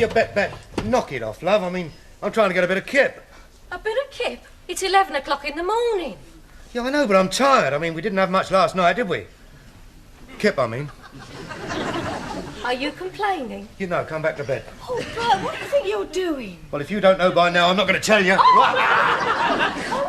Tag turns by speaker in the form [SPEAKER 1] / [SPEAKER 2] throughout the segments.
[SPEAKER 1] you bet. Knock it off, love. I mean, I'm trying to get a bit of kip.
[SPEAKER 2] A bit of kip? It's 11 o'clock in the morning.
[SPEAKER 1] Yeah, I know, but I'm tired. I mean, we didn't have much last night, did we? Kip, I mean.
[SPEAKER 2] Are you complaining?
[SPEAKER 1] You know, come back to bed.
[SPEAKER 2] Oh, Bert, what do you think you're doing?
[SPEAKER 1] Well, if you don't know by now, I'm not going to tell you.
[SPEAKER 2] Oh,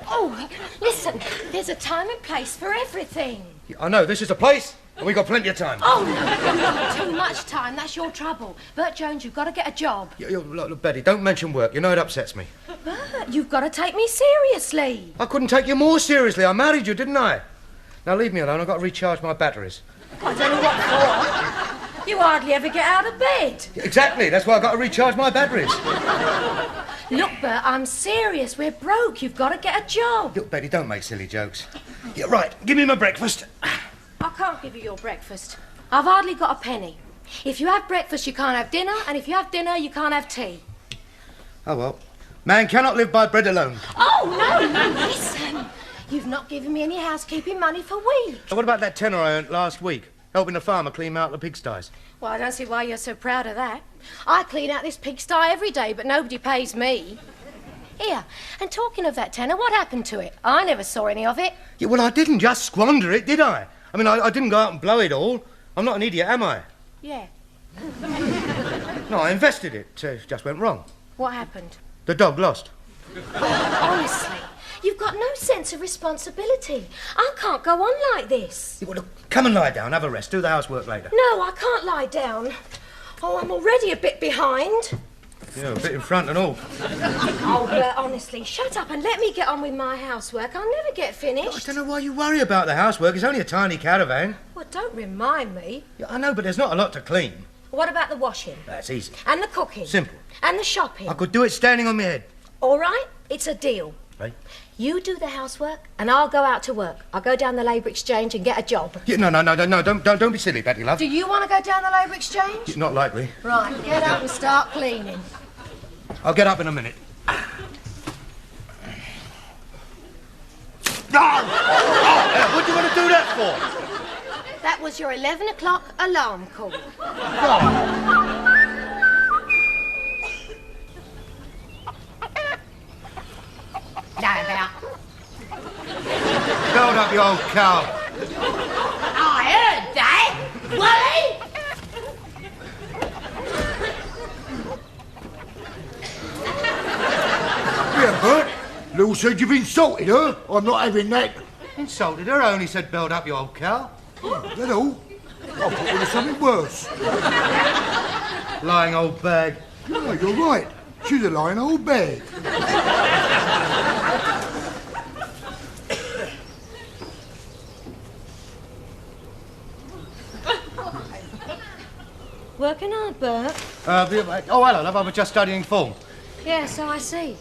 [SPEAKER 2] honestly, listen, there's a time and place for everything.
[SPEAKER 1] Yeah, I know, this is a place, and we've got plenty of time.
[SPEAKER 2] Oh, no, you've got too much time. That's your trouble. Bert Jones, you've got to get a job.
[SPEAKER 1] Look, Betty, don't mention work. You know it upsets me.
[SPEAKER 2] Bert, you've got to take me seriously.
[SPEAKER 1] I couldn't take you more seriously. I married you, didn't I? Now, leave me alone. I've got to recharge my batteries.
[SPEAKER 2] I don't know what for. You hardly ever get out of bed.
[SPEAKER 1] Exactly. That's why I've got to recharge my batteries.
[SPEAKER 2] Look, Bert, I'm serious. We're broke. You've got to get a job.
[SPEAKER 1] Look, Betty, don't make silly jokes. Yeah, right. Give me my breakfast.
[SPEAKER 2] I can't give you your breakfast. I've hardly got a penny. If you have breakfast, you can't have dinner, and if you have dinner, you can't have tea.
[SPEAKER 1] Oh, well. Man cannot live by bread alone.
[SPEAKER 2] Oh, no, listen. You've not given me any housekeeping money for weeks.
[SPEAKER 1] So what about that tenner I earned last week, helping the farmer clean out the pigsties?
[SPEAKER 2] Well, I don't see why you're so proud of that. I clean out this pigsty every day, but nobody pays me. Here, and talking of that tenner, what happened to it? I never saw any of it.
[SPEAKER 1] Yeah, well, I didn't just squander it, did I? I mean, I didn't go out and blow it all. I'm not an idiot, am I?
[SPEAKER 2] Yeah.
[SPEAKER 1] No, I invested it. It just went wrong.
[SPEAKER 2] What happened?
[SPEAKER 1] The dog lost.
[SPEAKER 2] Honestly, you've got no sense of responsibility. I can't go on like this.
[SPEAKER 1] Yeah, well, look, come and lie down, have a rest, do the housework later.
[SPEAKER 2] No, I can't lie down. Oh, I'm already a bit behind.
[SPEAKER 1] Yeah, a bit in front and all.
[SPEAKER 2] Oh, Bert, honestly, shut up and let me get on with my housework. I'll never get finished.
[SPEAKER 1] I don't know why you worry about the housework. It's only a tiny caravan.
[SPEAKER 2] Well, don't remind me.
[SPEAKER 1] Yeah, I know, but there's not a lot to clean.
[SPEAKER 2] What about the washing?
[SPEAKER 1] That's easy.
[SPEAKER 2] And the cooking?
[SPEAKER 1] Simple.
[SPEAKER 2] And the shopping?
[SPEAKER 1] I could do it standing on my head.
[SPEAKER 2] All right, it's a deal.
[SPEAKER 1] Right?
[SPEAKER 2] You do the housework, and I'll go out to work. I'll go down the Labour Exchange and get a job.
[SPEAKER 1] Yeah, no, don't be silly, Betty, love.
[SPEAKER 2] Do you want to go down the Labour Exchange?
[SPEAKER 1] Not likely.
[SPEAKER 2] Right, get up and start cleaning.
[SPEAKER 1] I'll get up in a minute. What do you want to do that for?
[SPEAKER 2] That was your 11 o'clock alarm call. Now about.
[SPEAKER 1] Build up, you old cow.
[SPEAKER 2] I heard that. Willie?
[SPEAKER 3] Yeah, Bert. Lou said you've insulted her. I'm not having that.
[SPEAKER 1] Insulted her? I only said build up, you old cow.
[SPEAKER 3] That's all. I thought it was something worse.
[SPEAKER 1] Lying old bag.
[SPEAKER 3] No, you're right. She's a lying old bag.
[SPEAKER 2] Working hard, Bert.
[SPEAKER 1] Oh, hello, love. I was just studying form.
[SPEAKER 2] Yeah, so I see.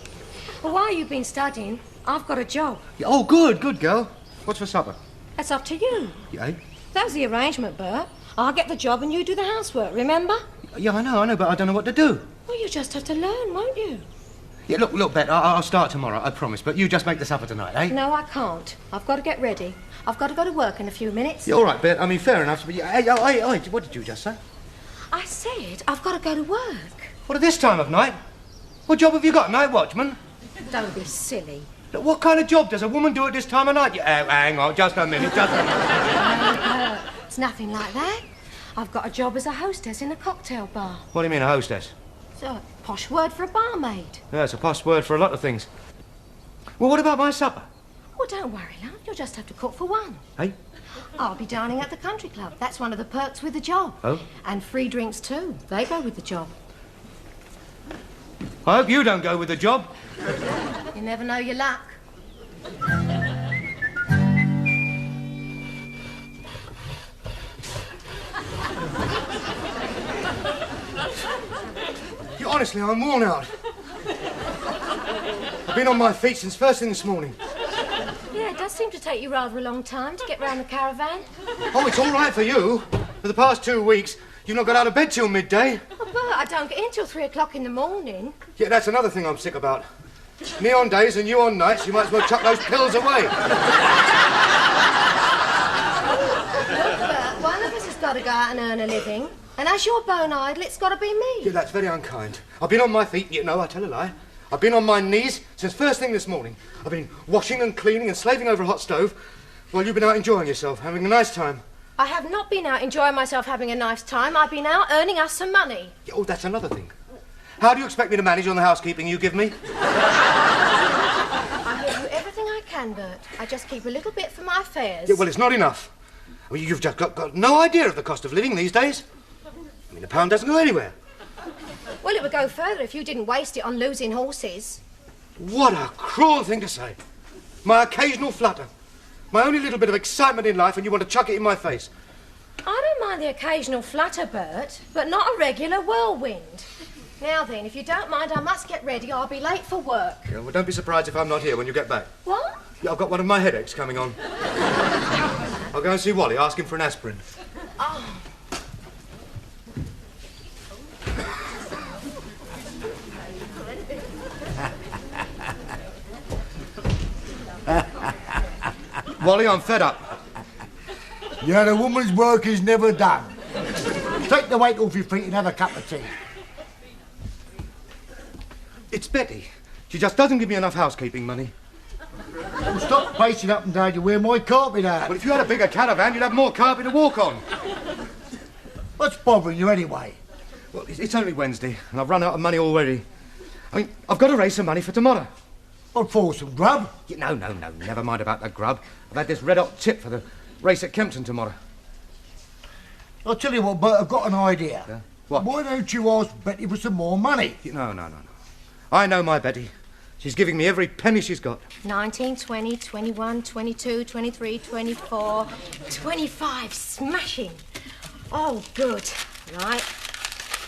[SPEAKER 2] Well, while you've been studying, I've got a job.
[SPEAKER 1] Oh, good girl. What's for supper?
[SPEAKER 2] That's up to you.
[SPEAKER 1] Yeah?
[SPEAKER 2] That was the arrangement, Bert. I'll get the job and you do the housework, remember?
[SPEAKER 1] Yeah, I know, but I don't know what to do.
[SPEAKER 2] Well, you just have to learn, won't you?
[SPEAKER 1] Yeah, look, Bet, I'll start tomorrow, I promise, but you just make the supper tonight, eh?
[SPEAKER 2] No, I can't. I've got to get ready. I've got to go to work in a few minutes.
[SPEAKER 1] Yeah, all right, Bet. I mean, fair enough, but hey, what did you just say?
[SPEAKER 2] I said I've got to go to work.
[SPEAKER 1] What, at this time of night? What job have you got, night watchman?
[SPEAKER 2] Don't be silly.
[SPEAKER 1] Look, what kind of job does a woman do at this time of night? Hang on, just a minute.
[SPEAKER 2] It's nothing like that. I've got a job as a hostess in a cocktail bar.
[SPEAKER 1] What do you mean, a hostess?
[SPEAKER 2] It's a posh word for a barmaid.
[SPEAKER 1] Yeah, it's a posh word for a lot of things. Well, what about my supper?
[SPEAKER 2] Well, don't worry, love. You'll just have to cook for one.
[SPEAKER 1] Hey?
[SPEAKER 2] I'll be dining at the country club. That's one of the perks with the job.
[SPEAKER 1] Oh?
[SPEAKER 2] And free drinks, too. They go with the job.
[SPEAKER 1] I hope you don't go with the job.
[SPEAKER 2] You never know your luck.
[SPEAKER 1] Honestly, I'm worn out. I've been on my feet since first thing this morning.
[SPEAKER 2] Yeah, it does seem to take you rather a long time to get round the caravan.
[SPEAKER 1] Oh, it's all right for you. For the past 2 weeks, you've not got out of bed till midday.
[SPEAKER 2] Oh, Bert, I don't get in till 3 o'clock in the morning.
[SPEAKER 1] Yeah, that's another thing I'm sick about. Me on days and you on nights, you might as well chuck those pills away.
[SPEAKER 2] Look, Bert, one of us has got to go out and earn a living. And as you're bone-eyed, it's got to be me.
[SPEAKER 1] Yeah, that's very unkind. I've been on my feet, you know, I tell a lie. I've been on my knees since first thing this morning. I've been washing and cleaning and slaving over a hot stove while you've been out enjoying yourself, having a nice time.
[SPEAKER 2] I have not been out enjoying myself having a nice time. I've been out earning us some money.
[SPEAKER 1] Yeah, oh, that's another thing. How do you expect me to manage on the housekeeping you give me?
[SPEAKER 2] I give you everything I can, Bert. I just keep a little bit for my fares.
[SPEAKER 1] Yeah, well, it's not enough. I mean, you've just got no idea of the cost of living these days. I mean, the pound doesn't go anywhere.
[SPEAKER 2] Well, it would go further if you didn't waste it on losing horses.
[SPEAKER 1] What a cruel thing to say. My occasional flutter. My only little bit of excitement in life, and you want to chuck it in my face.
[SPEAKER 2] I don't mind the occasional flutter, Bert, but not a regular whirlwind. Now then, if you don't mind, I must get ready. I'll be late for work.
[SPEAKER 1] Yeah, well, don't be surprised if I'm not here when you get back.
[SPEAKER 2] What?
[SPEAKER 1] Yeah, I've got one of my headaches coming on. I'll go and see Wally, ask him for an aspirin.
[SPEAKER 2] Oh.
[SPEAKER 1] Wally, I'm fed up.
[SPEAKER 3] Yeah, the woman's work is never done. Take the weight off your feet and have a cup of tea.
[SPEAKER 1] It's Betty. She just doesn't give me enough housekeeping money.
[SPEAKER 3] Well, stop pacing up and down to wear my carpet out.
[SPEAKER 1] Well, if you had a bigger caravan, you'd have more carpet to walk on.
[SPEAKER 3] What's bothering you anyway?
[SPEAKER 1] Well, it's only Wednesday, and I've run out of money already. I mean, I've got to raise some money for tomorrow.
[SPEAKER 3] What for, some grub?
[SPEAKER 1] Yeah, no, never mind about the grub. I've had this red-hot tip for the race at Kempton tomorrow.
[SPEAKER 3] I'll tell you what, Bert, I've got an idea.
[SPEAKER 1] Yeah? What?
[SPEAKER 3] Why don't you ask Betty for some more money?
[SPEAKER 1] No. I know my Betty. She's giving me every penny she's got.
[SPEAKER 2] 19, 20, 21, 22, 23, 24, 25. Smashing. Oh, good. Right.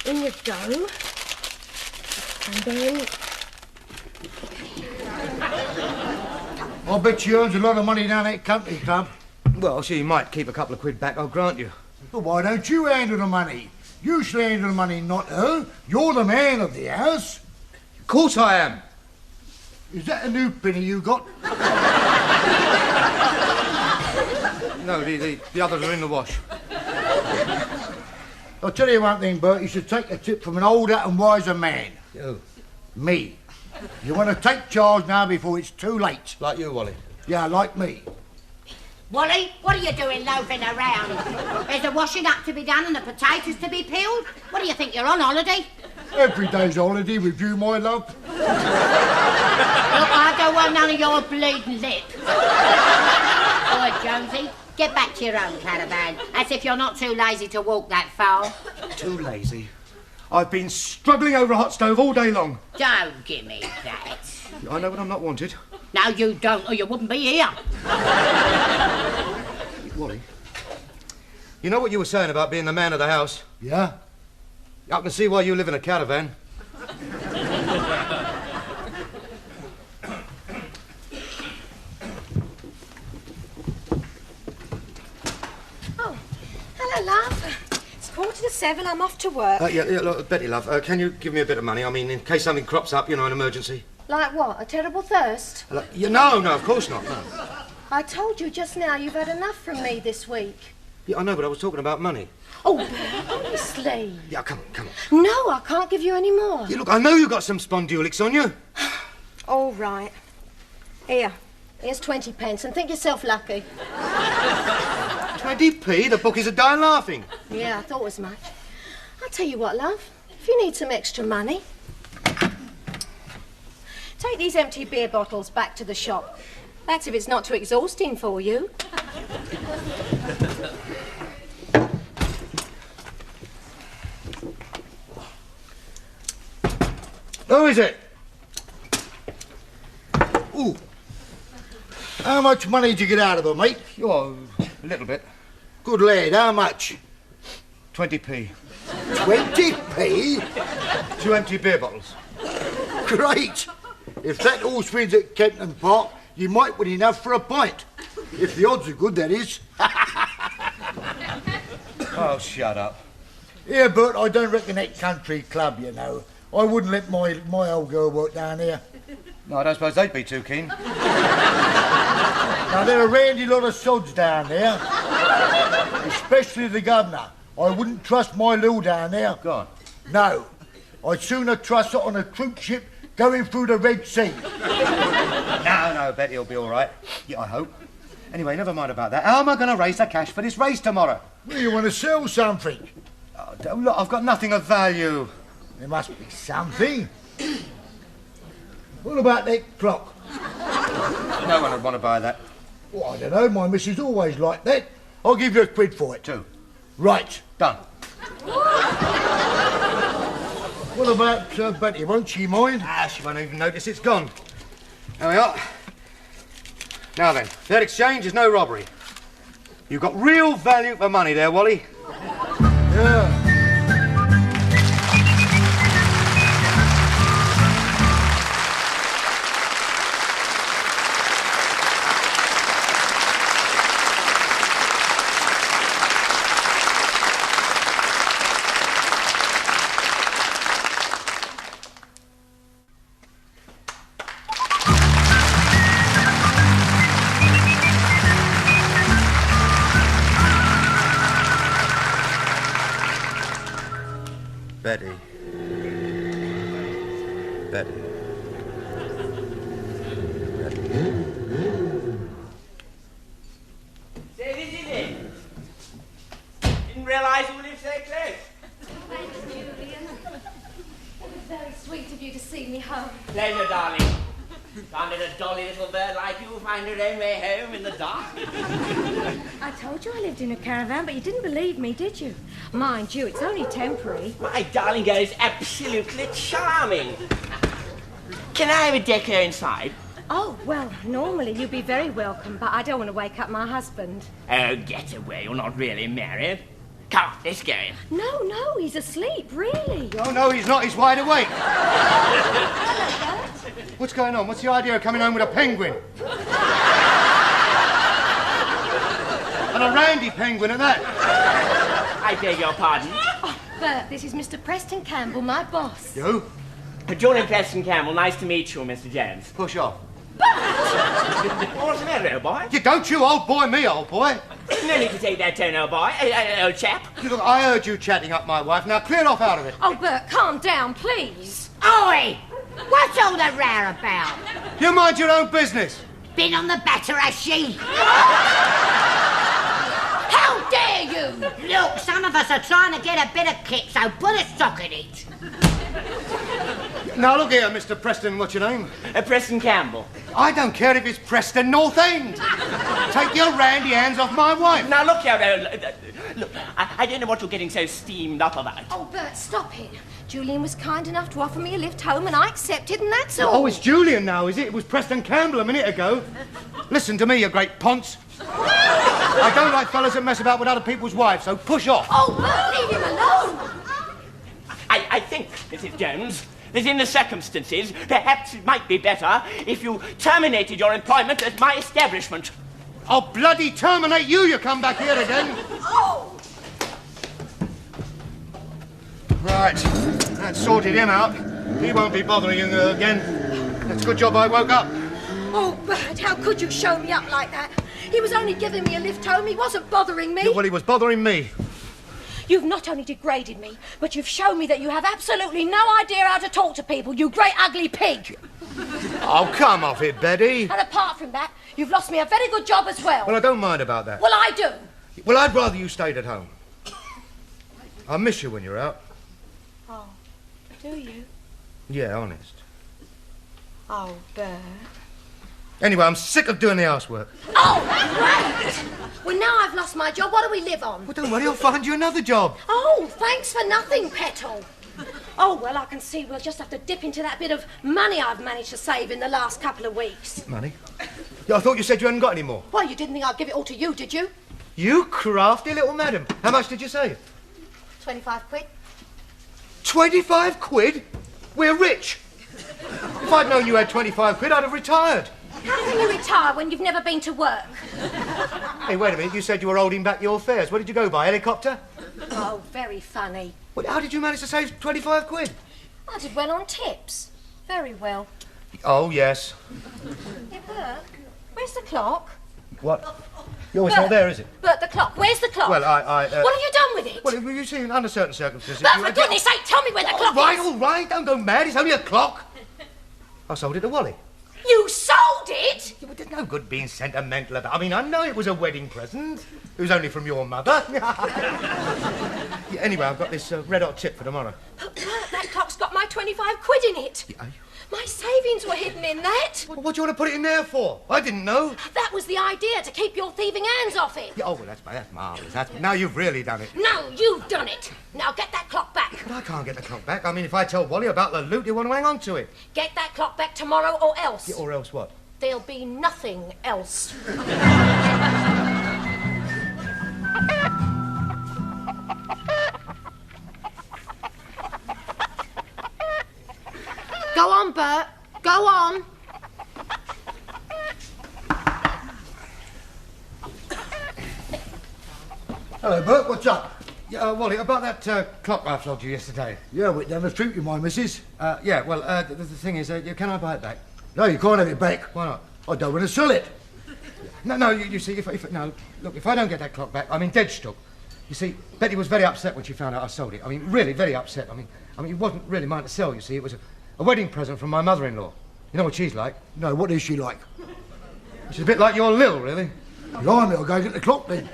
[SPEAKER 2] In you go. And then...
[SPEAKER 3] I bet she earns a lot of money down at country club.
[SPEAKER 1] Well, she might keep a couple of quid back, I'll grant you.
[SPEAKER 3] But why don't you handle the money? You should handle the money, not her. You're the man of the house.
[SPEAKER 1] Of course I am.
[SPEAKER 3] Is that a new penny you got?
[SPEAKER 1] No, the others are in the wash.
[SPEAKER 3] I'll tell you one thing, Bert. You should take a tip from an older and wiser man.
[SPEAKER 1] You.
[SPEAKER 3] Me. You want to take charge now before it's too late.
[SPEAKER 1] Like you, Wally.
[SPEAKER 3] Yeah, like me.
[SPEAKER 4] Wally, what are you doing loafing around? There's the washing up to be done and the potatoes to be peeled. What do you think, you're on holiday?
[SPEAKER 3] Every day's holiday with you, my love.
[SPEAKER 4] Look, I don't want none of your bleeding lip. Oi, Jonesy, get back to your own caravan. As if you're not too lazy to walk that far.
[SPEAKER 1] Too lazy. I've been struggling over a hot stove all day long.
[SPEAKER 4] Don't give me that.
[SPEAKER 1] I know when I'm not wanted.
[SPEAKER 4] No, you don't, or you wouldn't be here.
[SPEAKER 1] Wally, you know what you were saying about being the man of the house?
[SPEAKER 3] Yeah?
[SPEAKER 1] I can see why you live in a caravan.
[SPEAKER 2] Oh, hello, love. It's 6:45. I'm off to work.
[SPEAKER 1] Yeah, look, Betty, love, can you give me a bit of money? I mean, in case something crops up, you know, an emergency.
[SPEAKER 2] Like what? A terrible thirst?
[SPEAKER 1] No, of course not, no.
[SPEAKER 2] I told you just now you've had enough from me this week.
[SPEAKER 1] Yeah, I know, but I was talking about money.
[SPEAKER 2] Oh, Bert, honestly.
[SPEAKER 1] Yeah, come on.
[SPEAKER 2] No, I can't give you any more.
[SPEAKER 1] Yeah, look, I know you got some spondulics on you.
[SPEAKER 2] All right. Here's 20 pence, and think yourself lucky.
[SPEAKER 1] 20p? The bookies are dying laughing.
[SPEAKER 2] Yeah, I thought as much. I'll tell you what, love. If you need some extra money, take these empty beer bottles back to the shop. That's if it's not too exhausting for you.
[SPEAKER 1] Who is it?
[SPEAKER 3] Ooh. How much money did you get out of her, mate?
[SPEAKER 1] Oh, a little bit.
[SPEAKER 3] Good lad, how much?
[SPEAKER 1] 20p.
[SPEAKER 3] 20p?
[SPEAKER 1] 2 empty beer bottles.
[SPEAKER 3] Great. If that horse wins at Kempton Park, you might win enough for a pint. If the odds are good, that is.
[SPEAKER 1] Oh, shut up.
[SPEAKER 3] Yeah, Bert, I don't reckon that country club, you know. I wouldn't let my old girl work down here.
[SPEAKER 1] No, I don't suppose they'd be too keen.
[SPEAKER 3] Now, there are a randy lot of sods down there. Especially the governor. I wouldn't trust my Lil down there.
[SPEAKER 1] Go on.
[SPEAKER 3] No. I'd sooner trust it on a troop ship going through the Red Sea.
[SPEAKER 1] No, Betty will be all right. Yeah, I hope. Anyway, never mind about that. How am I going to raise the cash for this race tomorrow?
[SPEAKER 3] Well, you want to sell something?
[SPEAKER 1] Oh, look, I've got nothing of value.
[SPEAKER 3] There must be something. What about that clock?
[SPEAKER 1] No one would want to buy that.
[SPEAKER 3] Well, I don't know. My missus always like that. I'll give you £1 for it.
[SPEAKER 1] 2.
[SPEAKER 3] Right.
[SPEAKER 1] Done.
[SPEAKER 3] What about Betty? Won't she mind?
[SPEAKER 1] She won't even notice it's gone. There we are. Now then, fair exchange is no robbery. You've got real value for money there, Wally.
[SPEAKER 3] Yeah.
[SPEAKER 1] Betty. Betty.
[SPEAKER 5] Say, this is it. Didn't realise you lived so close.
[SPEAKER 2] Thanks, Julian. It was very sweet of you to see me home.
[SPEAKER 5] Pleasure, darling. Can't let a dolly little bird like you find her own way home in the dark?
[SPEAKER 2] I told you I lived in a caravan, but you didn't believe me, did you? Mind you, it's only temporary.
[SPEAKER 5] My darling girl is absolutely charming. Can I have a deco inside?
[SPEAKER 2] Oh, well, normally you'd be very welcome, but I don't want to wake up my husband.
[SPEAKER 5] Oh, get away. You're not really married. Come on, let's go in.
[SPEAKER 2] No, he's asleep, really.
[SPEAKER 1] Oh, no, he's not. He's wide awake.
[SPEAKER 2] Hello, Bert.
[SPEAKER 1] What's going on? What's the idea of coming home with a penguin? And a randy penguin at that.
[SPEAKER 5] I beg your pardon.
[SPEAKER 2] Oh, Bert, this is Mr. Preston Campbell, my boss.
[SPEAKER 1] You?
[SPEAKER 5] Jordan Preston Campbell, nice to meet you, Mr. Jones.
[SPEAKER 1] Push off.
[SPEAKER 5] What's the matter, old boy?
[SPEAKER 1] You don't you old boy me, old boy.
[SPEAKER 5] No need to take that tone, old boy. Old chap.
[SPEAKER 1] Look, I heard you chatting up my wife. Now clear off out of it.
[SPEAKER 2] Oh, Bert, calm down, please.
[SPEAKER 4] Oi! What's all the row about?
[SPEAKER 1] You mind your own business.
[SPEAKER 4] Been on the batter, has she? How dare you? Look, some of us are trying to get a bit of kick, so put a sock in it.
[SPEAKER 1] Now look here, Mr. Preston, what's your name?
[SPEAKER 5] Preston Campbell.
[SPEAKER 1] I don't care if it's Preston North End. Take your randy hands off my wife.
[SPEAKER 5] Now look here, look, I don't know what you're getting so steamed up about.
[SPEAKER 2] Oh, Bert, stop it. Julian was kind enough to offer me a lift home and I accepted, and that's all.
[SPEAKER 1] Oh, it's Julian now, is it? It was Preston Campbell a minute ago. Listen to me, you great ponce. I don't like fellas that mess about with other people's wives, so push off.
[SPEAKER 2] Oh, Bert, leave him alone.
[SPEAKER 5] I think, Mrs. Jones, that in the circumstances, perhaps it might be better if you terminated your employment at my establishment.
[SPEAKER 1] I'll bloody terminate you, you come back here again.
[SPEAKER 2] Oh!
[SPEAKER 1] Right, that sorted him out. He won't be bothering you again. It's a good job I woke up.
[SPEAKER 2] Oh, Bert, how could you show me up like that? He was only giving me a lift home. He wasn't bothering me.
[SPEAKER 1] Yeah, well, he was bothering me.
[SPEAKER 2] You've not only degraded me, but you've shown me that you have absolutely no idea how to talk to people, you great ugly pig.
[SPEAKER 1] Oh, come off it, Betty.
[SPEAKER 2] And apart from that, you've lost me a very good job as well.
[SPEAKER 1] Well, I don't mind about that.
[SPEAKER 2] Well, I do.
[SPEAKER 1] Well, I'd rather you stayed at home. I miss you when you're out.
[SPEAKER 2] Oh, do you?
[SPEAKER 1] Yeah, honest.
[SPEAKER 2] Oh, Bert.
[SPEAKER 1] Anyway, I'm sick of doing the housework.
[SPEAKER 2] Oh, great! Well, now I've lost my job, what do we live on?
[SPEAKER 1] Well, don't worry, I'll find you another job.
[SPEAKER 2] Oh, thanks for nothing, Petal. Oh, well, I can see we'll just have to dip into that bit of money I've managed to save in the last couple of weeks.
[SPEAKER 1] Money? Yeah, I thought you said you hadn't got any more.
[SPEAKER 2] Well, you didn't think I'd give it all to you, did you?
[SPEAKER 1] You crafty little madam. How much did you save?
[SPEAKER 2] 25 quid.
[SPEAKER 1] 25 quid? We're rich. If I'd known you had 25 quid, I'd have retired.
[SPEAKER 2] How can you retire when you've never been to work?
[SPEAKER 1] Hey, wait a minute. You said you were holding back your fares. What did you go by, helicopter?
[SPEAKER 2] Oh, very funny.
[SPEAKER 1] Well, how did you manage to save 25 quid?
[SPEAKER 2] I did well on tips. Very well.
[SPEAKER 1] Oh, yes.
[SPEAKER 2] Hey, Bert, where's the clock?
[SPEAKER 1] What? Oh, it's not there, is it?
[SPEAKER 2] Bert, the clock. Where's the clock?
[SPEAKER 1] Well,
[SPEAKER 2] What have you done with it?
[SPEAKER 1] Well, you see, under certain circumstances...
[SPEAKER 2] Bert, for goodness sake, tell me where the clock is!
[SPEAKER 1] All right, don't go mad. It's only a clock. I sold it to Wally.
[SPEAKER 2] You sold it?
[SPEAKER 1] Yeah, but there's no good being sentimental about it. I mean, I know it was a wedding present. It was only from your mother. Yeah, anyway, I've got this red-hot tip for tomorrow.
[SPEAKER 2] But Bert, that clock's got my 25 quid in it.
[SPEAKER 1] Yeah.
[SPEAKER 2] My savings were hidden in that.
[SPEAKER 1] Well, what do you want to put it in there for? I didn't know.
[SPEAKER 2] That was the idea, to keep your thieving hands off it.
[SPEAKER 1] Yeah, oh, well, that's marvellous. Now you've really done it.
[SPEAKER 2] No, you've done it. Now get that clock back.
[SPEAKER 1] But I can't get the clock back. I mean, if I tell Wally about the loot, he'll want to hang on to it.
[SPEAKER 2] Get that clock back tomorrow or else.
[SPEAKER 1] Yeah, or else what?
[SPEAKER 2] There'll be nothing else. Go on, Bert. Go on.
[SPEAKER 3] Hello, Bert, what's up?
[SPEAKER 1] Yeah, Wally, about that clock I flogged you yesterday.
[SPEAKER 3] Yeah, we never treat you, my missus.
[SPEAKER 1] Yeah, well, the thing is, can I buy it back?
[SPEAKER 3] No, you can't have it back.
[SPEAKER 1] Why not?
[SPEAKER 3] I don't want to sell it.
[SPEAKER 1] No, you see, if I don't get that clock back, I'm in dead stuck. You see, Betty was very upset when she found out I sold it. I mean, really very upset. I mean, it wasn't really mine to sell, you see. It was a wedding present from my mother-in-law. You know what she's like?
[SPEAKER 3] No, what is she like?
[SPEAKER 1] She's a bit like your Lil, really.
[SPEAKER 3] Blimey, I'll go get the clock then.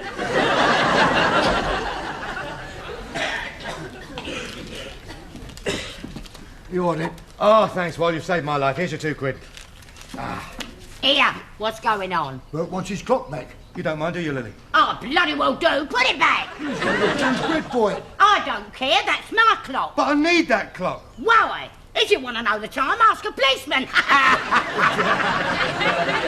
[SPEAKER 3] You on it?
[SPEAKER 1] Oh, thanks, Wally, you've saved my life. Here's your 2 quid.
[SPEAKER 4] Here, what's going on?
[SPEAKER 3] Bert wants his clock back.
[SPEAKER 1] You don't mind, do you, Lily?
[SPEAKER 4] Oh, bloody well do. Put it back.
[SPEAKER 3] 2 quid for it.
[SPEAKER 4] I don't care. That's my clock.
[SPEAKER 1] But I need that clock.
[SPEAKER 4] Why? If you want to know the time, ask a policeman.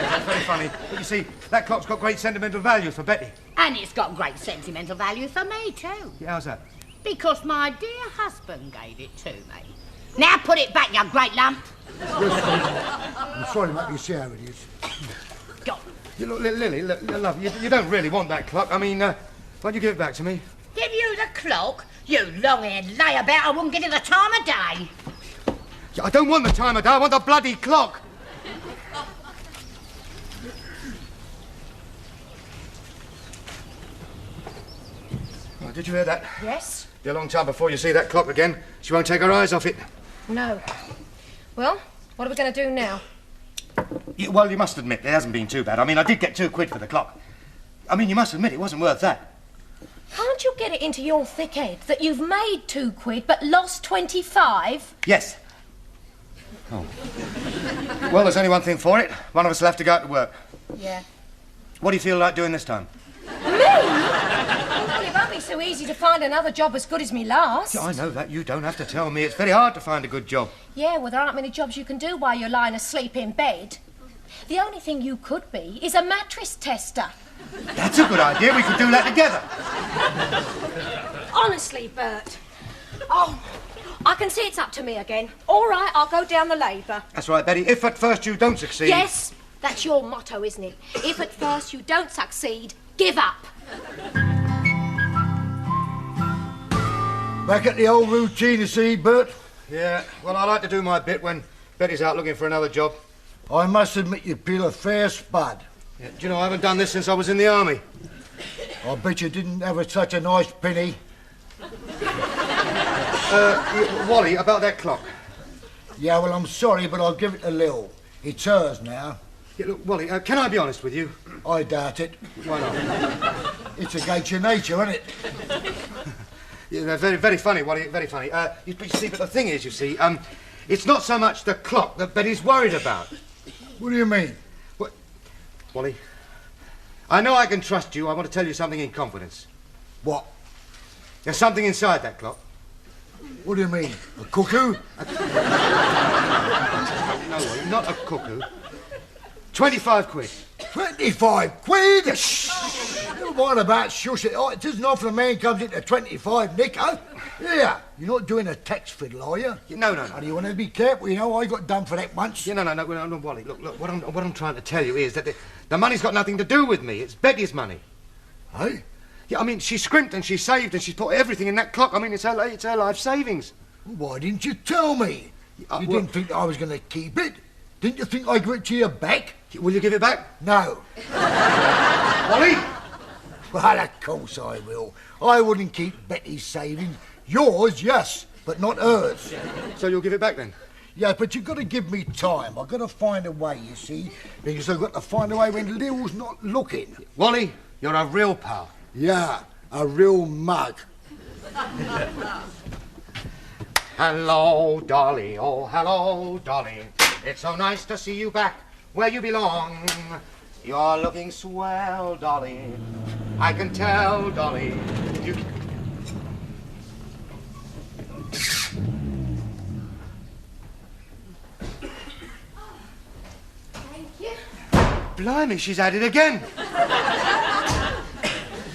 [SPEAKER 1] That's very funny. But you see, that clock's got great sentimental value for Betty.
[SPEAKER 4] And it's got great sentimental value for me, too.
[SPEAKER 1] Yeah, how's that?
[SPEAKER 4] Because my dear husband gave it to me. Now put it back, you great lump.
[SPEAKER 3] I'm sorry, mate, you see how it is.
[SPEAKER 4] Go.
[SPEAKER 1] You look, Lily, love, you don't really want that clock. I mean, why don't you give it back to me?
[SPEAKER 4] Give you the clock? You long-haired layabout, I wouldn't give you the time of day.
[SPEAKER 1] Yeah, I don't want the time of day, I want the bloody clock. Oh, did you hear that?
[SPEAKER 2] Yes?
[SPEAKER 1] Be a long time before you see that clock again. She won't take her eyes off it.
[SPEAKER 2] No. Well, what are we going to do now?
[SPEAKER 1] Yeah, well, you must admit, it hasn't been too bad. I mean, I did get 2 quid for the clock. I mean, you must admit it wasn't worth that.
[SPEAKER 2] Can't you get it into your thick head that you've made 2 quid but lost 25?
[SPEAKER 1] Yes. Oh. Well, there's only one thing for it. One of us will have to go out to work.
[SPEAKER 2] Yeah.
[SPEAKER 1] What do you feel like doing this time?
[SPEAKER 2] Me? Well, it won't be so easy to find another job as good as me last.
[SPEAKER 1] Yeah, I know that. You don't have to tell me. It's very hard to find a good job.
[SPEAKER 2] Yeah, well, there aren't many jobs you can do while you're lying asleep in bed. The only thing you could be is a mattress tester.
[SPEAKER 1] That's a good idea. We could do that together.
[SPEAKER 2] Honestly, Bert. Oh, I can see it's up to me again. All right, I'll go down the labour.
[SPEAKER 1] That's right, Betty. If at first you don't succeed...
[SPEAKER 2] Yes, that's your motto, isn't it? If at first you don't succeed, give up.
[SPEAKER 3] Back at the old routine, you see, Bert?
[SPEAKER 1] Yeah, well, I like to do my bit when Betty's out looking for another job.
[SPEAKER 3] I must admit you peel a fair spud.
[SPEAKER 1] Yeah, do you know, I haven't done this since I was in the army.
[SPEAKER 3] I bet you didn't have such a nice penny.
[SPEAKER 1] Wally, about that clock.
[SPEAKER 3] Yeah, well, I'm sorry, but I'll give it to Lil. It's hers now.
[SPEAKER 1] Yeah, look, Wally, can I be honest with you?
[SPEAKER 3] I doubt it.
[SPEAKER 1] Why not?
[SPEAKER 3] It's against your nature, isn't it?
[SPEAKER 1] Yeah, they're very, very funny, Wally, very funny. But you see, but the thing is, you see, it's not so much the clock that Betty's worried about.
[SPEAKER 3] What do you mean?
[SPEAKER 1] What? Wally, I know I can trust you. I want to tell you something in confidence.
[SPEAKER 3] What?
[SPEAKER 1] There's something inside that clock.
[SPEAKER 3] What do you mean? A cuckoo?
[SPEAKER 1] No, Wally, not a cuckoo. 25 quid.
[SPEAKER 3] 25 quid? What about shush it? Oh, it isn't often a man comes into 25, Nico. Yeah, you're not doing a tax fiddle, are you?
[SPEAKER 1] No.
[SPEAKER 3] And you want to be careful, you know, I got done for that once.
[SPEAKER 1] Yeah, no, Wally, look, what I'm trying to tell you is that the money's got nothing to do with me. It's Betty's money.
[SPEAKER 3] Hey?
[SPEAKER 1] Yeah, I mean, she scrimped and she saved and she's put everything in that clock. I mean, it's her life savings.
[SPEAKER 3] Why didn't you tell me? You didn't think I was going to keep it? Didn't you think I'd give it to you back?
[SPEAKER 1] Will you give it back?
[SPEAKER 3] No.
[SPEAKER 1] Wally!
[SPEAKER 3] Well, of course I will. I wouldn't keep Betty's savings. Yours, yes, but not hers.
[SPEAKER 1] So you'll give it back then?
[SPEAKER 3] Yeah, but you've got to give me time. I've got to find a way, you see, because I've got to find a way when Lil's not looking.
[SPEAKER 1] Wally, you're a real pal.
[SPEAKER 3] Yeah, a real mug.
[SPEAKER 1] Hello, Dolly, oh, hello, Dolly. It's so nice to see you back where you belong. You're looking swell, Dolly. I can tell, Dolly. You...
[SPEAKER 2] Thank you.
[SPEAKER 1] Blimey, she's at it again.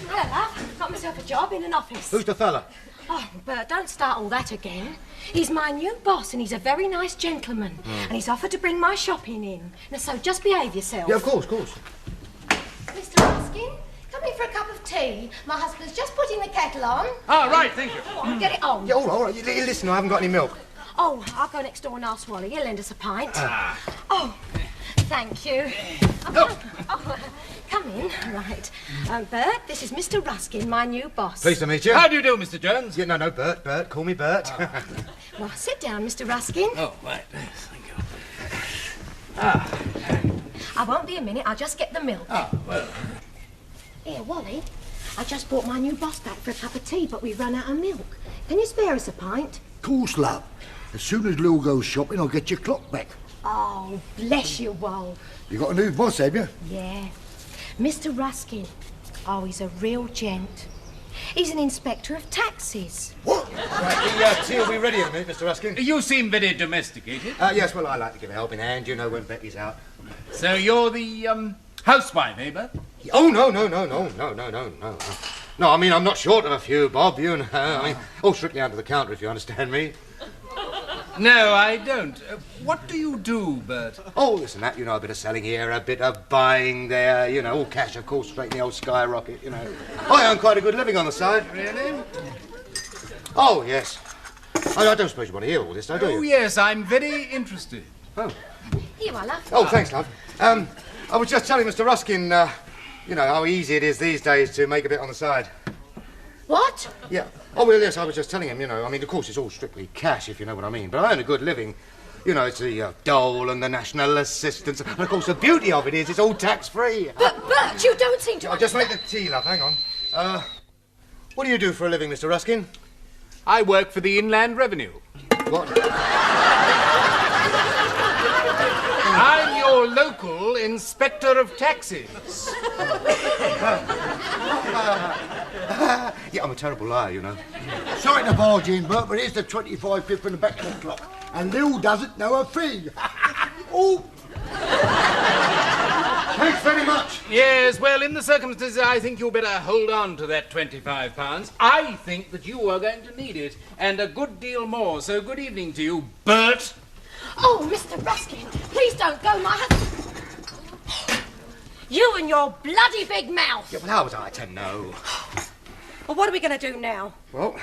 [SPEAKER 2] Hello, love. Got myself a job in an office.
[SPEAKER 1] Who's the fella?
[SPEAKER 2] Oh, Bert, don't start all that again. He's my new boss and he's a very nice gentleman. And he's offered to bring my shopping in. Now, so just behave yourself.
[SPEAKER 1] Yeah, of course, of course.
[SPEAKER 2] Mr. Ruskin, come in for a cup of tea. My husband's just putting the kettle on.
[SPEAKER 6] Oh, right, thank you.
[SPEAKER 2] Come on, get it on.
[SPEAKER 1] Yeah, all right. Listen, I haven't got any milk.
[SPEAKER 2] Oh, I'll go next door and ask Wally. He'll lend us a pint. Oh, thank you. Come in. Right. Bert, this is Mr. Ruskin, my new boss.
[SPEAKER 1] Pleased to meet you.
[SPEAKER 6] How do you do, Mr. Jones?
[SPEAKER 1] Yeah, no, Bert. Call me Bert.
[SPEAKER 2] Well, sit down, Mr. Ruskin.
[SPEAKER 6] Oh, right, thank you.
[SPEAKER 2] I won't be a minute. I'll just get the milk.
[SPEAKER 6] Ah, well.
[SPEAKER 2] Here, Wally. I just brought my new boss back for a cup of tea, but we've run out of milk. Can you spare us a pint?
[SPEAKER 3] Course, love. As soon as Lil goes shopping, I'll get your clock back.
[SPEAKER 2] Oh, bless you, Wal.
[SPEAKER 3] You got a new boss, have you?
[SPEAKER 2] Yeah. Mr. Ruskin. Oh, he's a real gent. He's an inspector of taxes.
[SPEAKER 3] What?
[SPEAKER 1] Right, the tea will be ready in a minute, Mr. Ruskin.
[SPEAKER 6] You seem very domesticated.
[SPEAKER 1] Yes, well, I like to give a helping hand, you know, when Becky's out.
[SPEAKER 6] So you're the, housewife, eh, Bert?
[SPEAKER 1] Oh, no. No, I mean, I'm not short of a few, Bob, you know. I mean, strictly under the counter, if you understand me.
[SPEAKER 6] No, I don't. What do you do, Bert?
[SPEAKER 1] Oh, this and that, you know, a bit of selling here, a bit of buying there, you know, all cash, of course, straight in the old skyrocket, you know. I earn quite a good living on the side.
[SPEAKER 6] Really?
[SPEAKER 1] Oh, yes. I don't suppose you want to hear all this, do you?
[SPEAKER 6] Oh, yes, I'm very interested.
[SPEAKER 1] Oh.
[SPEAKER 2] Here you are, love.
[SPEAKER 1] Oh, thanks, love. I was just telling Mr. Ruskin, you know, how easy it is these days to make a bit on the side.
[SPEAKER 2] What?
[SPEAKER 1] Yeah. Oh, well, yes, I was just telling him, you know, I mean, of course, it's all strictly cash, if you know what I mean, but I earn a good living. You know, it's the dole and the national assistance, and of course, the beauty of it is it's all tax-free.
[SPEAKER 2] But, Bert, you don't seem to...
[SPEAKER 1] I'll just make the tea, love, hang on. What do you do for a living, Mr. Ruskin?
[SPEAKER 6] I work for the Inland Revenue.
[SPEAKER 1] What?
[SPEAKER 6] I'm your local inspector of taxes.
[SPEAKER 1] Yeah, I'm a terrible liar, you know.
[SPEAKER 3] Sorry to barge in, Bert, but here's the 25 quid from the back of the clock. And Lil doesn't know a thing. Oh!
[SPEAKER 1] Thanks very much.
[SPEAKER 6] Yes, well, in the circumstances, I think you'd better hold on to that £25. I think that you are going to need it, and a good deal more. So good evening to you, Bert.
[SPEAKER 2] Oh, Mr. Ruskin, please don't go, my husband. You and your bloody big mouth.
[SPEAKER 1] Yeah, well, how was I to know?
[SPEAKER 2] Well, what are we going to do now?
[SPEAKER 1] Well,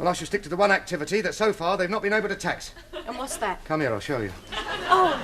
[SPEAKER 1] I shall stick to the one activity that so far they've not been able to tax.
[SPEAKER 2] And what's that?
[SPEAKER 1] Come here, I'll show you.
[SPEAKER 2] Oh,